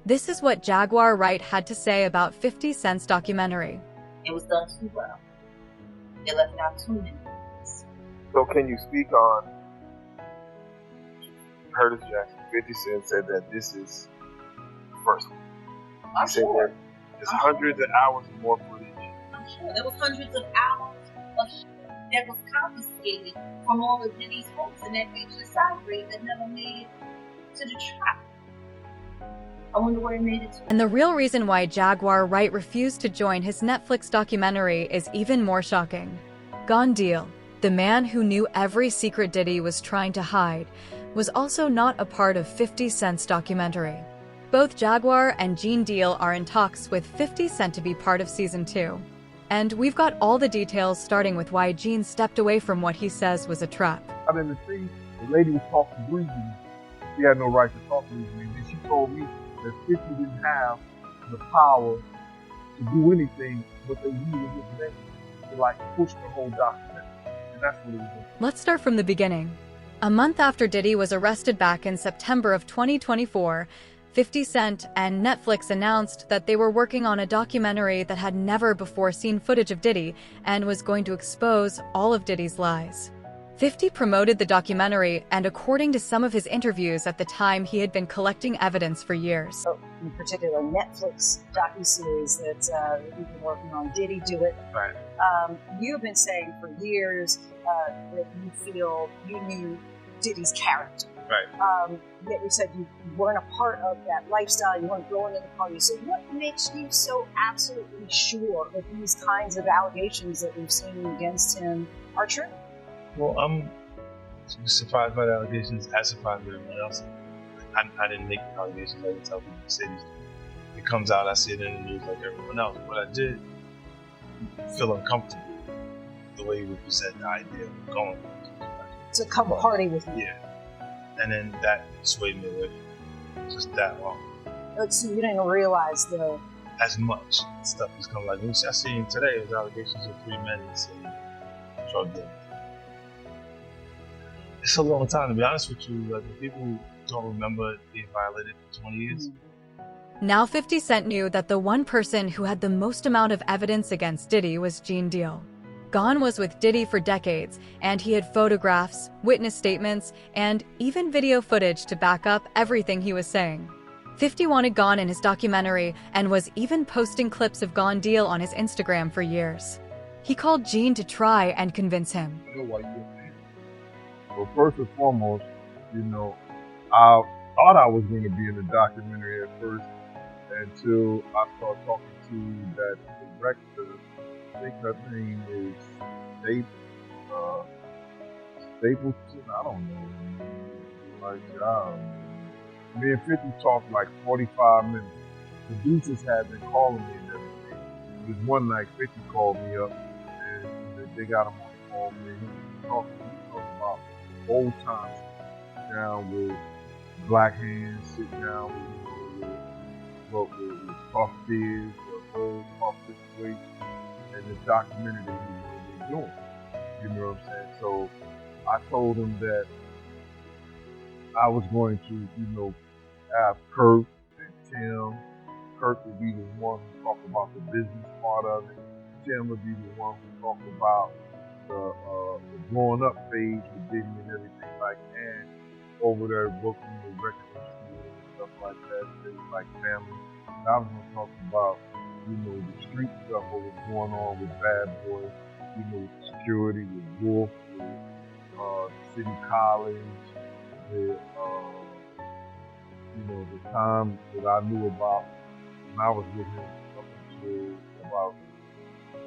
This is what Jaguar Wright had to say about 50 Cent's documentary. It was done too well. They left out too many things. So can you speak on Curtis Jackson? 50 Cent said that this is the first one. I'm He said sure. that there's hundreds of hours of more footage. I'm sure. There was hundreds of hours of shit that was confiscated from all of Diddy's folks in that HSI grade that never made it to the trial. I wonder where it made it to. And the real reason why Jaguar Wright refused to join his Netflix documentary is even more shocking. Gone Deal, the man who knew every secret Diddy was trying to hide, was also not a part of 50 Cent's documentary. Both Jaguar and Gene Deal are in talks with 50 Cent to be part of Season 2. And we've got all the details, starting with why Gene stepped away from what he says was a trap. I didn't see the lady was talking greasy. She had no right to talk greasy. And then she told me that 50 didn't have the power to do anything, but they used his name to like push the whole document. And that's what it was. Let's start from the beginning. A month after Diddy was arrested back in September of 2024, 50 Cent and Netflix announced that they were working on a documentary that had never before seen footage of Diddy and was going to expose all of Diddy's lies. 50 promoted the documentary, and according to some of his interviews at the time, he had been collecting evidence for years. In particular, Netflix docuseries that we've been working on, Diddy Do It. Right. You've been saying for years that you feel you knew Diddy's character. Right. Yet you said you weren't a part of that lifestyle, you weren't going to the party. So what makes you so absolutely sure that these kinds of allegations that we've seen against him are true? Well, I'm surprised by the allegations, as surprised by everyone else. I didn't make the allegations, I didn't tell people to say these things. It comes out, I see it in the news like everyone else. But I did feel uncomfortable the way he would present the idea of going To come party with me. Yeah. And then that swayed me away from just that long. So you didn't realize as much stuff is coming. Like, I seen today, it was allegations of 3 men and drug dealing. It's a long time, to be honest with you. Like, people don't remember being violated for 20 years. Now 50 Cent knew that the one person who had the most amount of evidence against Diddy was Gene Deal. Gone was with Diddy for decades, and he had photographs, witness statements, and even video footage to back up everything he was saying. 50 wanted Gone in his documentary and was even posting clips of Gone Deal on his Instagram for years. He called Gene to try and convince him. You know why you're saying. Well, first and foremost, I thought I was going to be in the documentary at first until I started talking to that director. I think her name is Stapleton. I don't know. Me and 50 talked like 45 minutes. Producers had been calling me and everything. This one night, 50 called me up and they got him on the phone. He was talking about old times, down with Black Hands, sitting down with Puff Beers, the whole Puff situation, and the documentary that he was doing. You know what I'm saying? So I told him that I was going to, have Kurt and Tim. Kurt would be the one who talked about the business part of it. Tim would be the one who talked about the growing up phase with Diddy and everything like that. Over there working with record school and stuff like that. It was like family. And I was going to talk about, the street stuff, what was going on with Bad Boy, with security, with Wolf, with City College, with, the time that I knew about when I was with him up until about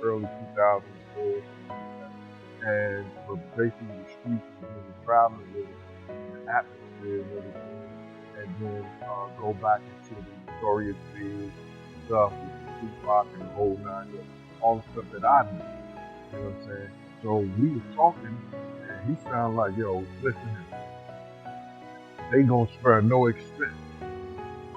early 2004. And basically the streets and traveling with him, the atmosphere and everything, and then go back into the notorious big stuff with Tupac and the whole 9 yards, all the stuff that I knew. You know what I'm saying? So we was talking, and he sounded like, yo, listen, they gonna spare no expense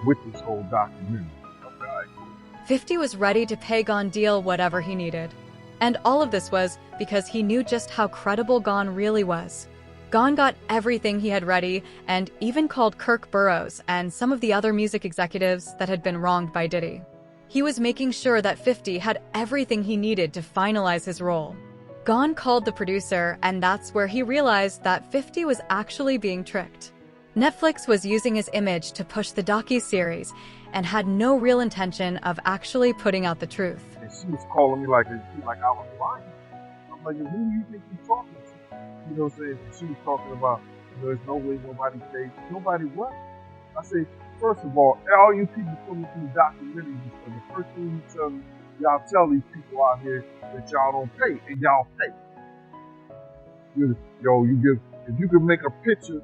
with this whole documentary. Okay, all right, cool. 50 was ready to pay Gone Deal whatever he needed. And all of this was because he knew just how credible Gone really was. Gon got everything he had ready and even called Kirk Burroughs and some of the other music executives that had been wronged by Diddy. He was making sure that 50 had everything he needed to finalize his role. Gon called the producer, and that's where he realized that 50 was actually being tricked. Netflix was using his image to push the docu-series and had no real intention of actually putting out the truth. And she was calling me like I was lying. I'm like, who do you think you're talking to? You know what I'm saying? She was talking about, there's no way nobody paid. Nobody what? I say, first of all you people coming through documentaries, the first thing y'all tell these people out here that y'all don't pay, and y'all pay. You give, if you can make a picture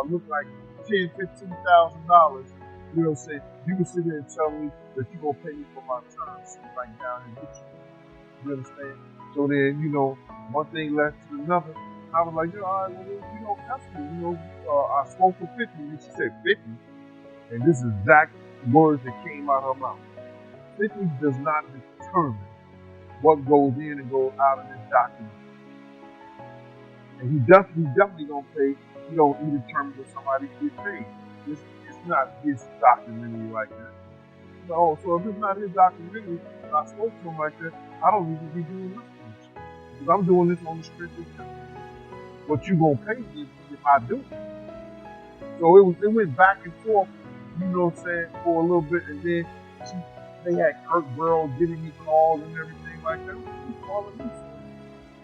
look like $10,000, $15,000, you know what I'm saying? You can sit there and tell me that you're gonna pay me for my time, sitting right down and get you. You understand? So then, one thing led to another. I was like, all right, well, that's me. I spoke to 50, and she said 50, and this is exact words that came out of her mouth. 50 does not determine what goes in and goes out of this document. And he definitely gonna pay. He don't determine that somebody get paid. It's not his documentary like that. No, so if it's not his documentary, and I spoke to him like that, I don't need to be doing this. Because I'm doing this on the strength of what you gonna pay me if I do. So it went back and forth, you know what I'm saying, for a little bit, and then they had Kirk Burroughs giving me calls and everything like that. He's calling me,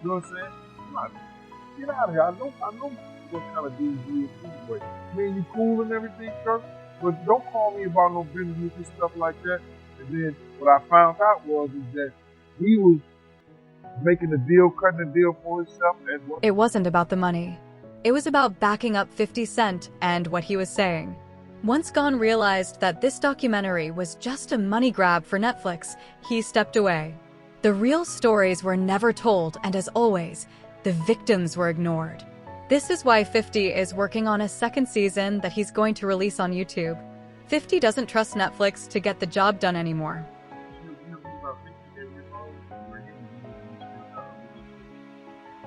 you know what I'm saying? Get out of here. I know what kind of dude you is anyway. I mean, you cool and everything, Kirk, but don't call me about no business and stuff like that. And then what I found out is that he was making a deal, cutting a deal for himself. It wasn't about the money. It was about backing up 50 Cent and what he was saying. Once Gon realized that this documentary was just a money grab for Netflix, he stepped away. The real stories were never told, and as always, the victims were ignored. This is why 50 is working on a second season that he's going to release on YouTube. 50 doesn't trust Netflix to get the job done anymore.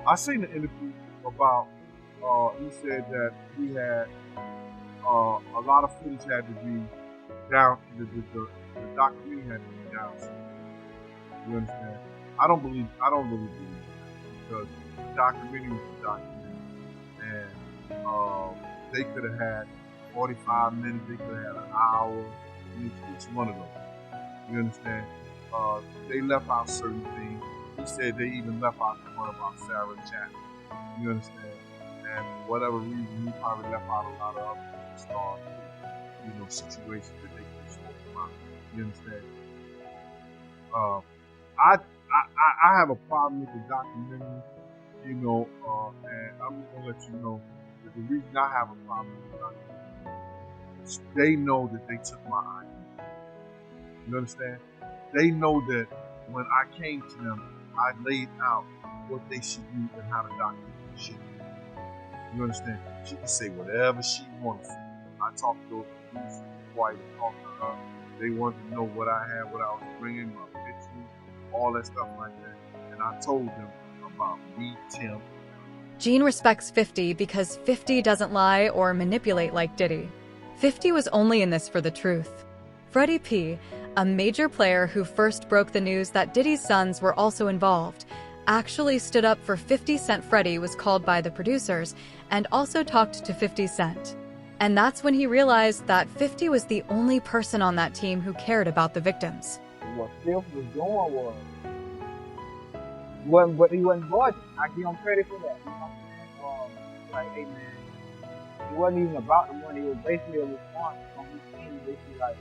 I seen an interview about, he said that he had, a lot of footage had to be down, the documentary had to be down. You understand? I don't really believe it, because the documentary was a documentary. And they could have had 45 minutes, they could have had an hour, each one of those. You understand? They left out certain things. He said they even left out the one about Sarah Chapman. You understand? And for whatever reason, he probably left out a lot of other stars, situations that they could have spoken about. You understand? I have a problem with the documentary. And I'm just gonna let you know that the reason I have a problem with it is they know that they took my idea. You understand? They know that when I came to them, I laid out what they should do and how the document should be. You understand? She can say whatever she wants. I talked to those producers before I even talked to her. They wanted to know what I had, what I was bringing, my pictures, all that stuff like that. And I told them about me, Tim. Gene respects 50 because 50 doesn't lie or manipulate like Diddy. 50 was only in this for the truth. Freddie P., a major player who first broke the news that Diddy's sons were also involved, actually stood up for 50 Cent. Freddie was called by the producers and also talked to 50 Cent. And that's when he realized that 50 was the only person on that team who cared about the victims. What Phil was doing was, he wasn't budging. I give him credit for that. You know what I'm saying? Like, hey man, it wasn't even about the money. It was basically a response from his team. Basically, like,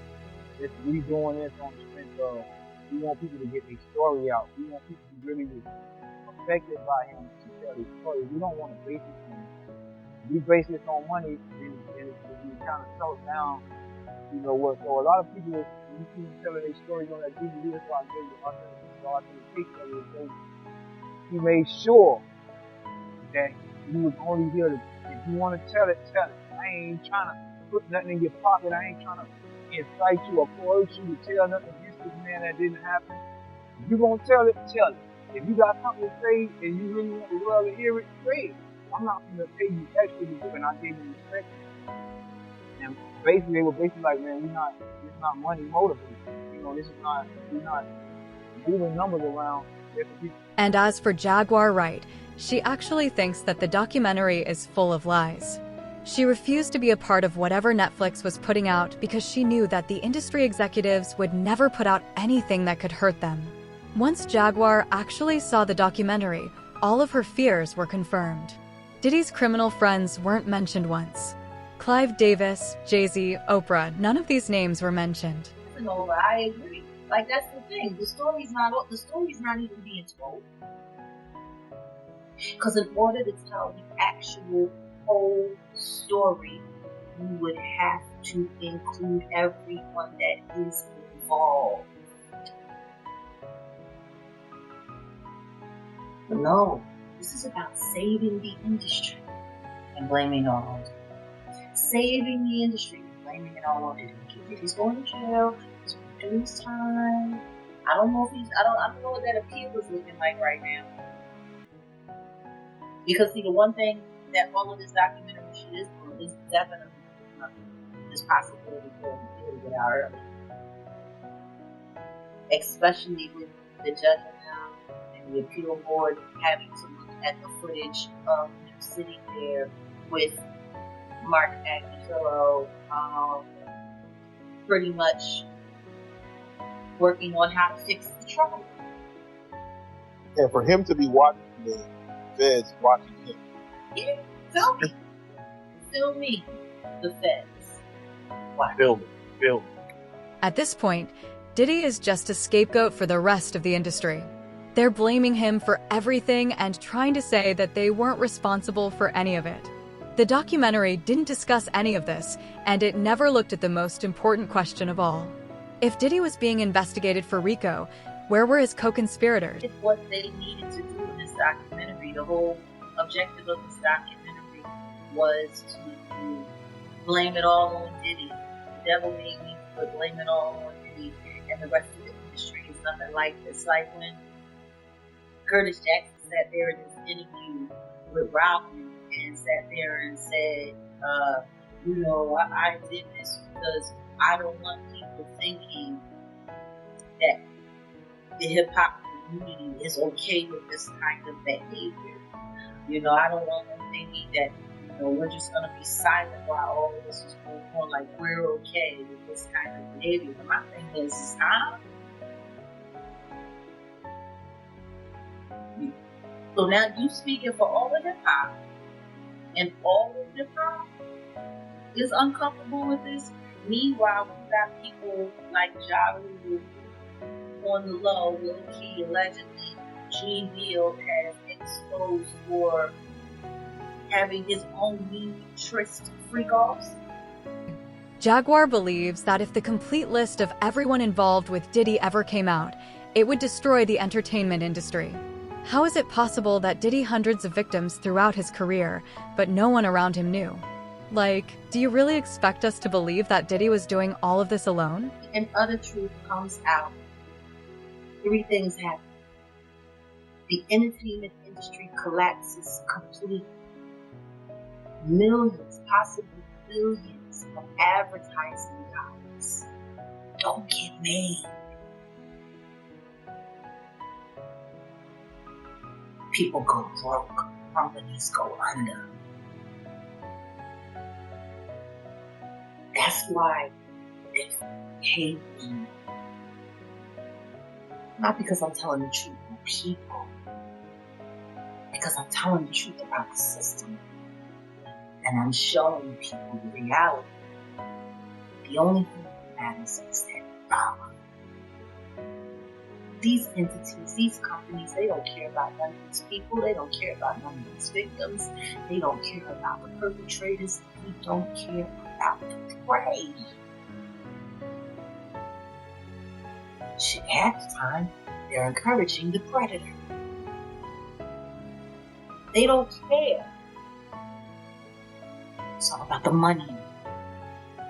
we doing this on the strength of, we want people to get their story out. We want people to really be affected by him to tell their story. We don't want to base this on, we base this on money, and we kind of sell down, what. So a lot of people, when you see them telling their stories on that DVD, that's why I gave you I think the case study, because he made sure that he was only here to, if you want to tell it, tell it. I ain't trying to put nothing in your pocket. I ain't trying to incite you or coerce you to tell nothing against this man that didn't happen. If you gonna tell it, tell it. If you got something to say and you really want the world to hear it, say it. I'm not gonna pay you extra to do, and I gave them respect. And basically, they were basically like, man, this is not money motivated. You know, we're not moving numbers around. And as for Jaguar Wright, she actually thinks that the documentary is full of lies. She refused to be a part of whatever Netflix was putting out because she knew that the industry executives would never put out anything that could hurt them. Once Jaguar actually saw the documentary, all of her fears were confirmed. Diddy's criminal friends weren't mentioned once. Clive Davis, Jay-Z, Oprah, none of these names were mentioned. No, I agree. Like, that's the thing. The story's not even being told. Because in order to tell the actual whole story, you would have to include everyone that is involved. But no, this is about saving the industry and blaming it all on Diddy. Saving the industry and blaming it all on Diddy. He's going to jail. He's doing his time. I don't know what that appeal is looking like right now. Because see, the one thing that all of this documentary shit is doing is definitely this possibility for him to get out early. Especially with the judge now and the appeal board having to look at the footage of him sitting there with Mark Angelo, pretty much working on how to fix the trouble. And for him to be watching the feds watching him. Yeah, film me, the feds. Wow. Film me. At this point, Diddy is just a scapegoat for the rest of the industry. They're blaming him for everything and trying to say that they weren't responsible for any of it. The documentary didn't discuss any of this, and it never looked at the most important question of all. If Diddy was being investigated for RICO, where were his co-conspirators? It's what they needed to do in this documentary. The whole objective of this documentary was to blame it all on Diddy. The devil made me, but blame it all on Diddy, and the rest of the industry is nothing like this. Like when Curtis Jackson sat there in his interview with Robin and sat there and said, I did this because I don't want people thinking that the hip hop community is okay with this kind of behavior. I don't want them thinking that, we're just going to be silent while all of this is going on, like we're okay with this kind of behavior. But my thing is, so now you speaking for all of hip hop, and all of hip hop is uncomfortable with this. Meanwhile, we got people like Ja Rule on the low, low key, allegedly, Gene Deal has exposed for having his own mean tryst freak-offs. Jaguar believes that if the complete list of everyone involved with Diddy ever came out, it would destroy the entertainment industry. How is it possible that Diddy hundreds of victims throughout his career, but no one around him knew? Like, do you really expect us to believe that Diddy was doing all of this alone? And other truth comes out. 3 things happen. The entertainment industry collapses completely. Millions, possibly billions of advertising dollars don't get made. People go broke. Companies go under. That's why they hate me. Not because I'm telling the truth of people. Because I'm telling the truth about the system. And I'm showing people the reality. The only thing that matters is that dollar. These entities, these companies, they don't care about none of these people. They don't care about none of these victims. They don't care about the perpetrators. They don't care about the prey. Shit, half the time, they're encouraging the predator. They don't care. It's all about the money.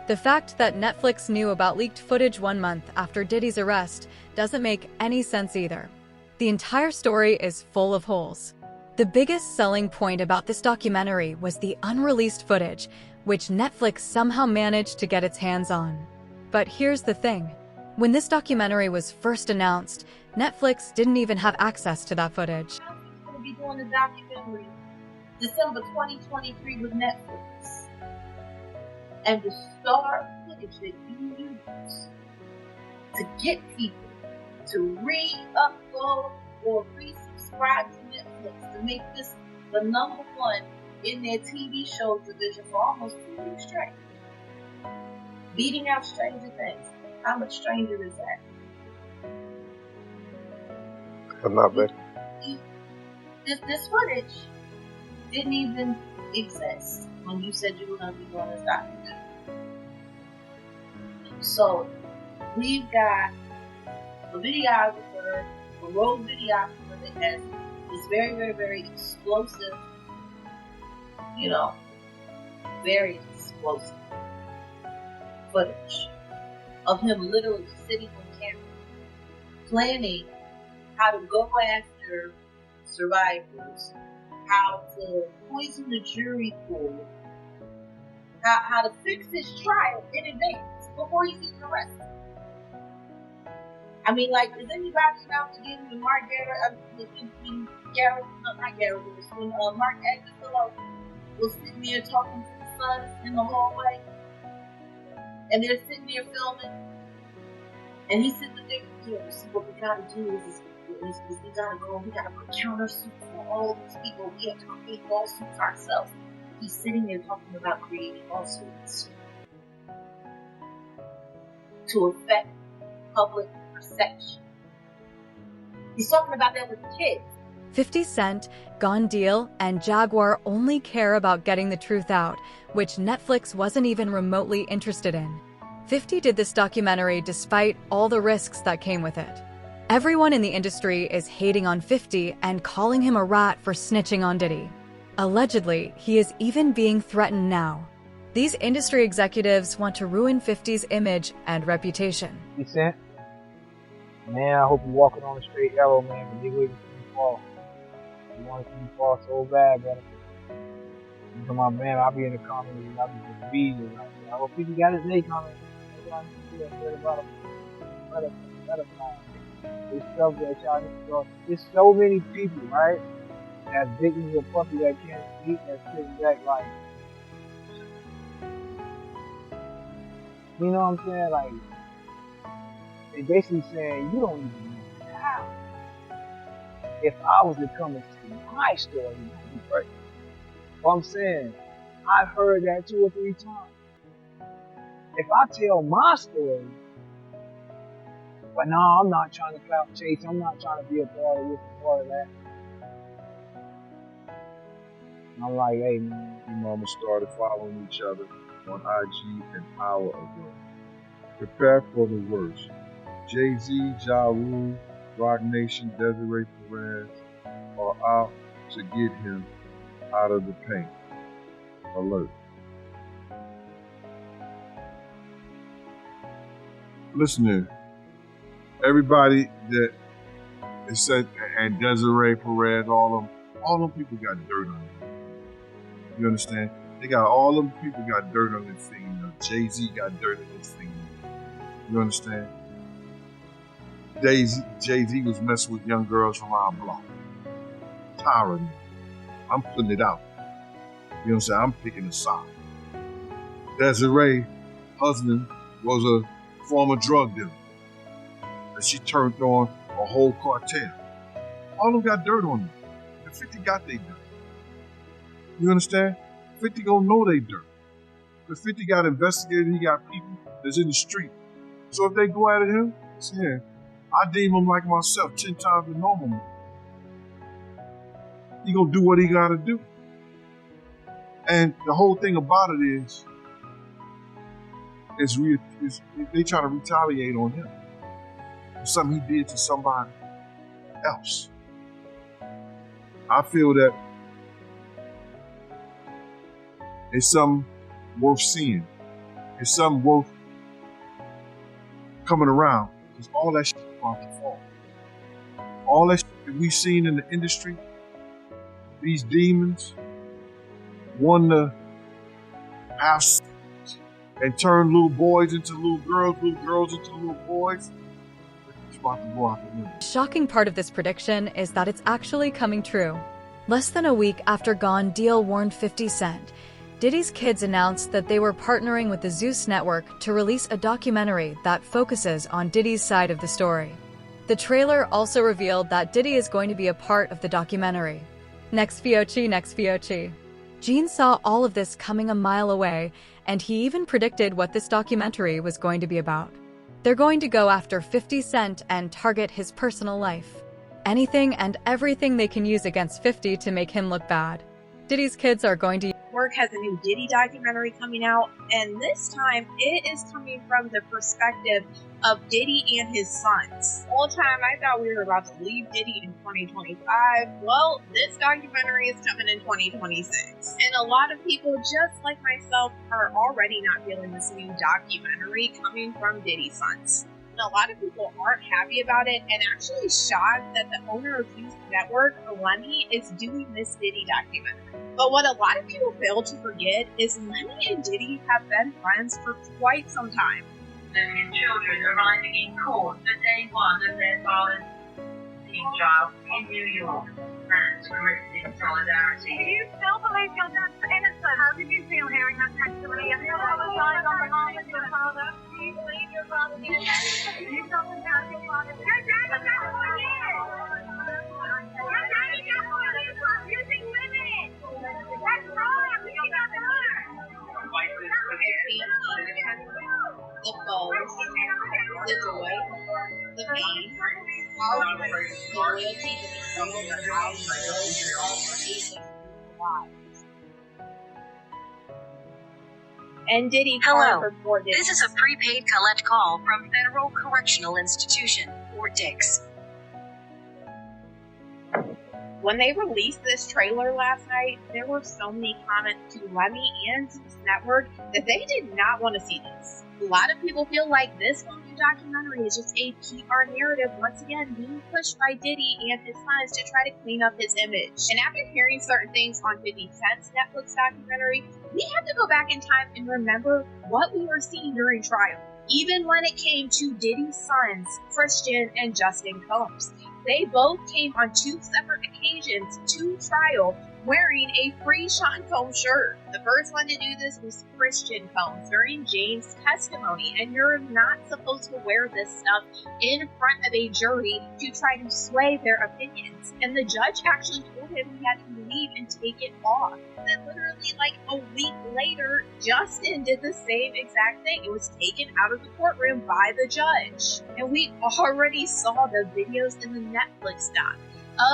The fact that Netflix knew about leaked footage 1 month after Diddy's arrest doesn't make any sense either. The entire story is full of holes. The biggest selling point about this documentary was the unreleased footage, which Netflix somehow managed to get its hands on. But here's the thing. When this documentary was first announced, Netflix didn't even have access to that footage. I'm going to be doing a documentary December 2023 with Netflix. And the star footage that you use to get people to re-upload or re-subscribe to Netflix to make this the number one in their TV show division for almost 2 weeks straight. Beating out Stranger Things. How much stranger is that? Not bad. This footage didn't even exist when you said you were going to be doing this documentary. So we've got a videographer, a road videographer that has this very, very, very explosive, very explosive footage of him literally sitting on camera, planning how to go after survivors, how to poison the jury pool, how to fix his trial in advance before he's even arrested. I mean, like, is anybody out to get when Mark Garrett, when Mark Aguilar was sitting there talking to the sons in the hallway, and they're sitting there filming, and he's sitting there, see what we gotta do is we gotta put counter suits for all these people. We have to create lawsuits ourselves. He's sitting there talking about creating lawsuits to affect public perception. He's talking about that with the kids. 50 Cent, Gone Deal, and Jaguar only care about getting the truth out, which Netflix wasn't even remotely interested in. 50 did this documentary despite all the risks that came with it. Everyone in the industry is hating on 50 and calling him a rat for snitching on Diddy. Allegedly, he is even being threatened now. These industry executives want to ruin 50's image and reputation. 50 Cent? Man, I hope you're walking on a straight arrow, man, but you're waiting for me to fall. You want to see me fall so bad, brother. You come on, man, I'll be in the comments and I'll be just reading. I hope people got his name comment. It's stuff that y'all need to know. There's so many people, right? That's victims of puppy that can't speak, that's sitting back like, you know what I'm saying? Like, they basically saying, you don't even know how. If I was to come and say my story, it would be right. What I'm saying, I've heard that 2 or 3 times. If I tell my story, but no, I'm not trying to clout chase, I'm not trying to be a part of this and part of that. And I'm like, hey man. Me and Mama started following each other on IG an hour ago. Prepare for the worst. Jay-Z, Ja Rule, Rock Nation, Desiree Perez are out to get him out of the paint. Alert. Listen here. Everybody that is said, and Desiree Perez, all them people got dirt on them. You understand? They got all them people got dirt on their finger. Jay-Z got dirt on his finger. You understand? Jay-Z was messing with young girls from our block. Tiring me. I'm putting it out. You know what I'm saying? I'm picking a side. Desiree, husband, was a former drug dealer. And she turned on a whole cartel. All of them got dirt on them. And 50 got their dirt. You understand? 50 gonna know they dirt. But 50 got investigated, he got people that's in the street. So if they go at him, listen, I deem him like myself 10 times the normal man. He gonna do what he gotta do. And the whole thing about it is they try to retaliate on him for something he did to somebody else. I feel that it's something worth seeing. It's something worth coming around. Because all that shit is about to fall. All that shit that we've seen in the industry these demons want to have and turn little boys into little girls into little boys. It's about to go out the window. The shocking part of this prediction is that it's actually coming true. Less than a week after Gone Deal warned 50 Cent, Diddy's kids announced that they were partnering with the Zeus Network to release a documentary that focuses on Diddy's side of the story. The trailer also revealed that Diddy is going to be a part of the documentary. Next Fiochi. Gene saw all of this coming a mile away, and he even predicted what this documentary was going to be about. They're going to go after 50 Cent and target his personal life. Anything and everything they can use against 50 to make him look bad. Diddy's kids are going to Network has a new Diddy documentary coming out, and this time it is coming from the perspective of Diddy and his sons. All the time I thought we were about to leave Diddy in 2025. Well, this documentary is coming in 2026. And a lot of people, just like myself, are already not feeling this new documentary coming from Diddy's sons. And a lot of people aren't happy about it and actually shocked that the owner of Zeus Network, Lemmy, is doing this Diddy documentary. But what a lot of people fail to forget is Lemmy and Diddy have been friends for quite some time. His children arriving in court for day one of their father's trial in New York. Fans gripped in solidarity. Do you still believe your dad's innocent? How did you feel hearing that testimony? Have you apologized on behalf of your father? Do you believe your father is innocent? You don't doubt your father. Your dad is not for years. Your dad is not for years for abusing women. That's wrong. You got to learn. The foes, the joy, the pain, our grace, the loyalty, the betrayal, the house, and Diddy Hello. for 4 days. This is a prepaid collect call from Federal Correctional Institution, Fort Dix. When they released this trailer last night, there were so many comments to Lemmy and Zeus Network that they did not want to see this. A lot of people feel like this whole new documentary is just a PR narrative once again being pushed by Diddy and his sons to try to clean up his image. And after hearing certain things on 50 Cent's Netflix documentary, we have to go back in time and remember what we were seeing during trial. Even when it came to Diddy's sons, Christian and Justin Combs. They both came on 2 separate occasions to trial wearing a free Sean Combs shirt. The first one to do this was Christian Combs during Jane's testimony, and you're not supposed to wear this stuff in front of a jury to try to sway their opinions. And the judge actually told him he had to leave and take it off. Then literally like a week later, Justin did the same exact thing. It was taken out of the courtroom by the judge. And we already saw the videos in the Netflix doc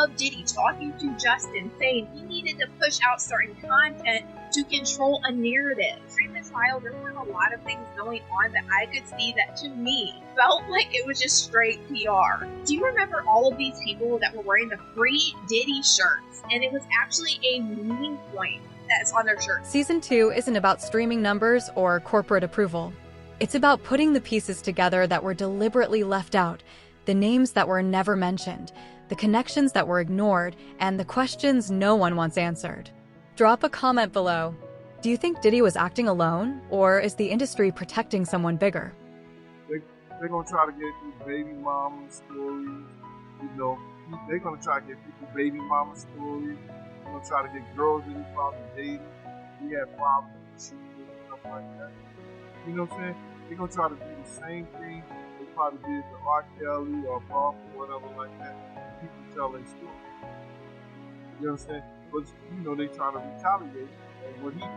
of Diddy talking to Justin, saying he needed to push out certain content to control a narrative. During the trial, there were a lot of things going on that I could see that, to me, felt like it was just straight PR. Do you remember all of these people that were wearing the free Diddy shirts? And it was actually a meaning point that's on their shirts. Season 2 isn't about streaming numbers or corporate approval. It's about putting the pieces together that were deliberately left out, the names that were never mentioned, the connections that were ignored, and the questions no one wants answered. Drop a comment below. Do you think Diddy was acting alone, or is the industry protecting someone bigger? They're going to try to get these baby mama stories, you know. They're going to try to get people baby mama stories. They're going to try to get girls that he probably dated. He had problems with shooting and stuff like that. You know what I'm saying? They're going to try to do the same thing they probably did to R. Kelly or Buff or whatever like that. People tell their story. You know what I'm saying? But, you know, they try to retaliate on what he did.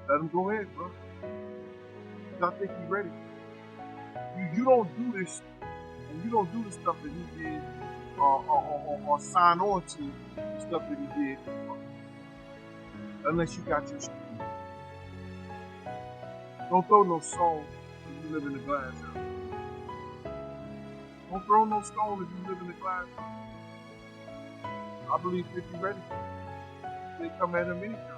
Let him go ahead, bro. I think he's ready. You don't do this, and you don't do the stuff that he did, or sign on to the stuff that he did, unless you got your shit. Don't throw no stone if you live in the glass house. Don't throw no stone if you live in the glass house. I believe 50 ready. They come at him anytime.